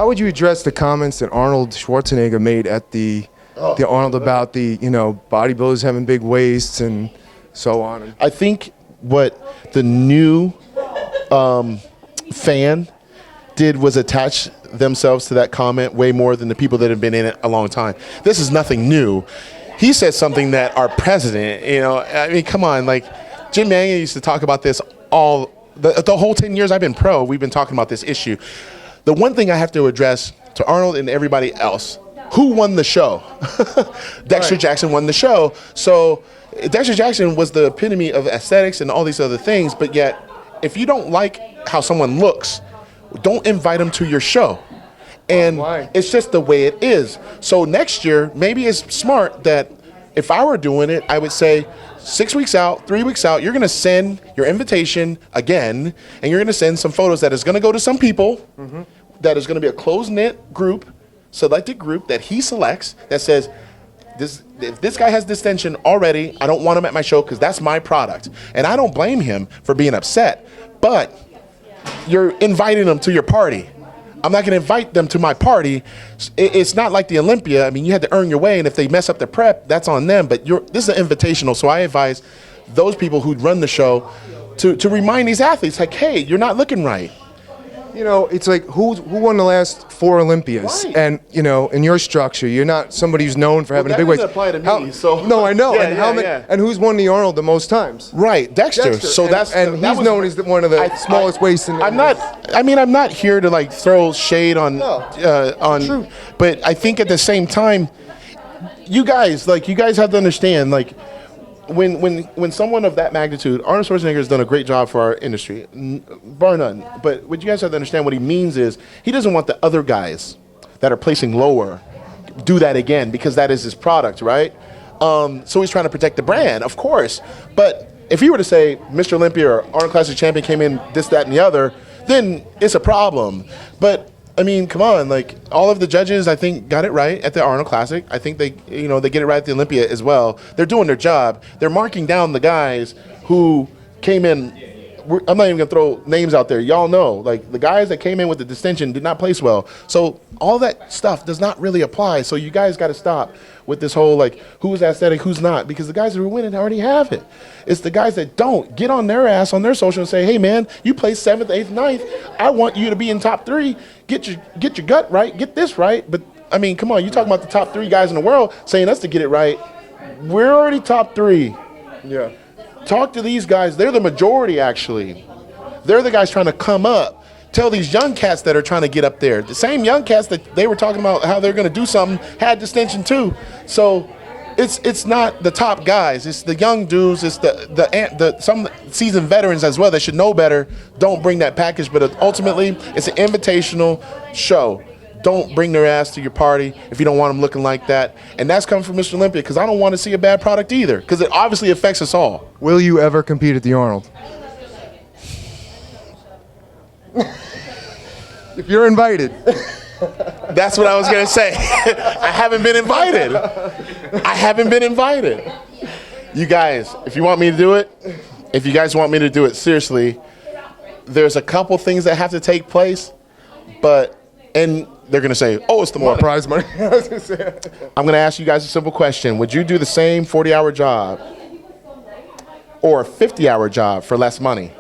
How would you address the comments that Arnold Schwarzenegger made at the Arnold about the bodybuilders having big waists and so on? I think what the new fan did was attach themselves to that comment way more than the people that have been in it a long time. This is nothing new. He said something that our president, I mean, come on, like Jim Mannion used to talk about this the whole 10 years I've been pro. We've been talking about this issue. The one thing I have to address to Arnold and everybody else, who won the show? Dexter Jackson won the show. So Dexter Jackson was the epitome of aesthetics and all these other things, but yet if you don't like how someone looks, don't invite them to your show. And it's just the way it is. So next year, maybe it's smart that if I were doing it, I would say 6 weeks out, 3 weeks out, you're going to send your invitation again, and you're going to send some photos that is going to go to some people, that is going to be a close-knit group, selected group that he selects that says, if this guy has distension already, I don't want him at my show because that's my product. And I don't blame him for being upset, but you're inviting them to your party. I'm not going to invite them to my party. It's not like the Olympia. I mean, you had to earn your way, and if they mess up the prep, that's on them. But this is an invitational, so I advise those people who run the show to remind these athletes, like, hey, you're not looking right. It's like who won the last 4 Olympias? Right. And in your structure, you're not somebody who's known for having a big waist. That doesn't apply to me. So no, I know. Yeah, and who's won the Arnold the most times? Right, Dexter. So he's known as one of the smallest waists in the I'm not here to like throw shade on true. but I think at the same time, you guys have to understand, like, when someone of that magnitude, Arnold Schwarzenegger has done a great job for our industry, bar none. But what you guys have to understand, what he means is he doesn't want the other guys that are placing lower do that again, because that is his product, right? So he's trying to protect the brand, of course. But if he were to say Mr. Olympia or Arnold Classic champion came in this, that, and the other, then it's a problem. But I mean, come on, like, all of the judges, I think, got it right at the Arnold Classic. I think they get it right at the Olympia as well. They're doing their job. They're marking down the guys who came in. I'm not even going to throw names out there. Y'all know, like, the guys that came in with the distension did not place well. So all that stuff does not really apply. So you guys got to stop with this whole, like, who's aesthetic, who's not, because the guys who are winning already have it. It's the guys that don't get on their ass on their social and say, hey, man, you placed 7th, 8th, 9th. I want you to be in top 3. Get your gut right. Get this right. But, I mean, come on. You talking about the top 3 guys in the world saying us to get it right. We're already top 3. Yeah. Talk to these guys. They're the majority, actually. They're the guys trying to come up. Tell these young cats that are trying to get up there. The same young cats that they were talking about how they're going to do something had distension too. So it's not the top guys. It's the young dudes. It's the some seasoned veterans as well that should know better. Don't bring that package. But ultimately, it's an invitational show. Don't bring their ass to your party if you don't want them looking like that. And that's coming from Mr. Olympia, because I don't want to see a bad product either, because it obviously affects us all. Will you ever compete at the Arnold? If you're invited. That's what I was going to say. I haven't been invited. I haven't been invited. You guys, if you want me to do it, if you guys want me to do it, seriously, there's a couple things that have to take place, and they're going to say, oh, it's the more prize money. I'm going to ask you guys a simple question. Would you do the same 40-hour job or a 50-hour job for less money?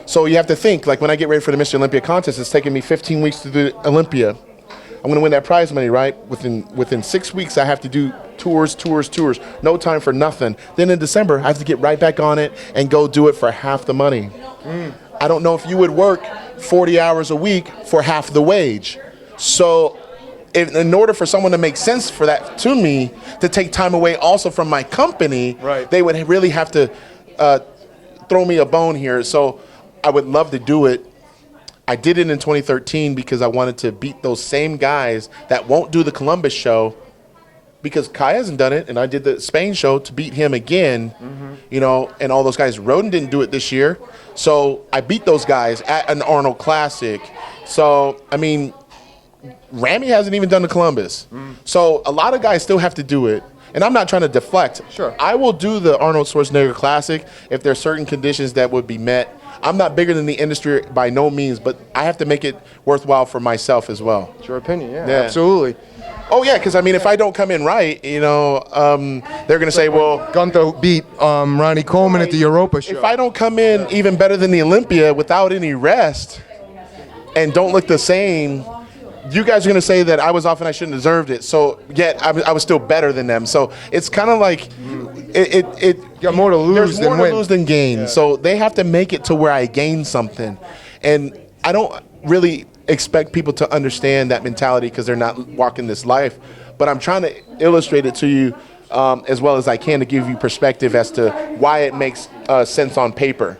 So you have to think, like, when I get ready for the Mr. Olympia contest, it's taking me 15 weeks to do Olympia. I'm going to win that prize money, right? Within 6 weeks, I have to do tours. No time for nothing. Then in December, I have to get right back on it and go do it for half the money. I don't know if you would work 40 hours a week for half the wage. So in order for someone to make sense for that to me, to take time away also from my company, right, they would really have to throw me a bone here. So I would love to do it. I did it in 2013 because I wanted to beat those same guys that won't do the Columbus show, because Kai hasn't done it, and I did the Spain show to beat him again, and all those guys. Roden didn't do it this year. So I beat those guys at an Arnold Classic. So, I mean, Ramy hasn't even done the Columbus. So a lot of guys still have to do it. And I'm not trying to deflect. Sure. I will do the Arnold Schwarzenegger Classic if there are certain conditions that would be met. I'm not bigger than the industry by no means, but I have to make it worthwhile for myself as well. It's your opinion, yeah. Yeah. Absolutely. Oh yeah, because I mean, if I don't come in right, you know, they're gonna say, well, Gunther beat Ronnie Coleman at the Europa show. if I don't come in even better than the Olympia without any rest and don't look the same, you guys are going to say that I was off and I shouldn't have deserved it. So yet I was still better than them. So it's kind of like it you got more to lose there's than more win. to lose than gain. Yeah. So they have to make it to where I gain something. And I don't really expect people to understand that mentality because they're not walking this life. But I'm trying to illustrate it to you as well as I can to give you perspective as to why it makes sense on paper.